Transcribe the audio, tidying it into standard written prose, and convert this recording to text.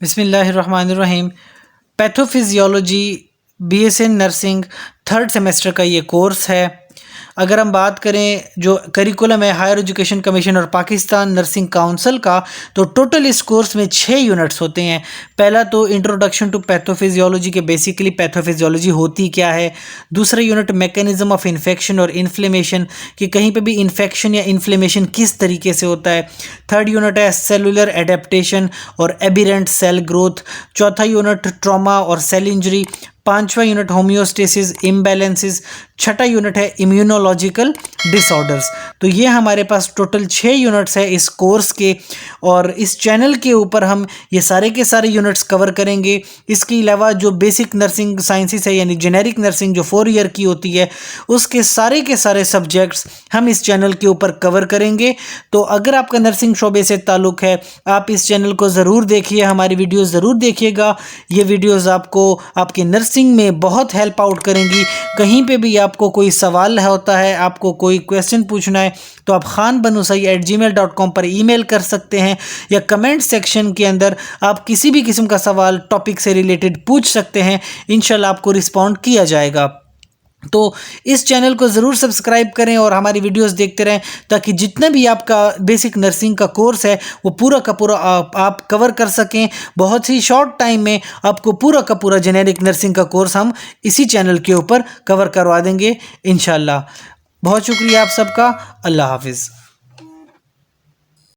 बिस्मिल्लाहिर्रहमानिर्रहीम। Pathophysiology BSN nursing third semester का ये कोर्स है। अगर हम बात करें जो करिकुलम है हायर एजुकेशन कमीशन और पाकिस्तान नर्सिंग काउंसिल का, तो टोटल इस कोर्स में 6 यूनिट्स होते हैं। पहला तो इंट्रोडक्शन टू पैथोफिजियोलॉजी के बेसिकली पैथोफिजियोलॉजी होती क्या है। दूसरा यूनिट मैकेनिज्म ऑफ इन्फेक्शन और इन्फ्लेमेशन कि कहीं पे भी इन्फेक्शन या इन्फ्लेमेशन किस तरीके से होता है। थर्ड यूनिट है सेलुलर एडेप्टेशन और एबिरेंट सेल ग्रोथ। चौथा यूनिट ट्रॉमा और सेल इंजरी। पांचवा यूनिट होम्योस्टेसिस इम्बैलेंसेस। छठा यूनिट है इम्यूनोलॉजिकल डिसऑर्डर्स। तो ये हमारे पास टोटल 6 यूनिट्स है इस कोर्स के, और इस चैनल के ऊपर हम ये सारे के सारे यूनिट्स कवर करेंगे। इसके अलावा जो बेसिक नर्सिंग साइंसेस है यानी जेनेरिक नर्सिंग जो 4 ईयर की होती है, उसके सारे के सारे सब्जेक्ट्स हम इस चैनल के ऊपर कवर करेंगे। तो अगर आपका नर्सिंग शोबे से ताल्लुक़ है, आप इस चैनल को ज़रूर देखिए, हमारी वीडियोस ज़रूर देखिएगा। ये वीडियोस आपको आपकी नर्सिंग में बहुत हेल्प आउट करेंगी। कहीं पे भी आपको कोई सवाल होता है, आपको कोई क्वेश्चन पूछना है, तो आप khanbanusai@gmail.com पर ईमेल कर सकते हैं, या कमेंट सेक्शन के अंदर आप किसी भी किस्म का सवाल टॉपिक से रिलेटेड पूछ सकते हैं। इंशाल्लाह आपको रिस्पॉन्ड किया जाएगा। तो इस चैनल को ज़रूर सब्सक्राइब करें और हमारी वीडियोस देखते रहें, ताकि जितना भी आपका बेसिक नर्सिंग का कोर्स है वो पूरा का पूरा आप कवर कर सकें। बहुत ही शॉर्ट टाइम में आपको पूरा का पूरा जेनेरिक नर्सिंग का कोर्स हम इसी चैनल के ऊपर कवर करवा देंगे इंशाल्लाह। बहुत शुक्रिया आप सबका। अल्लाह हाफिज़।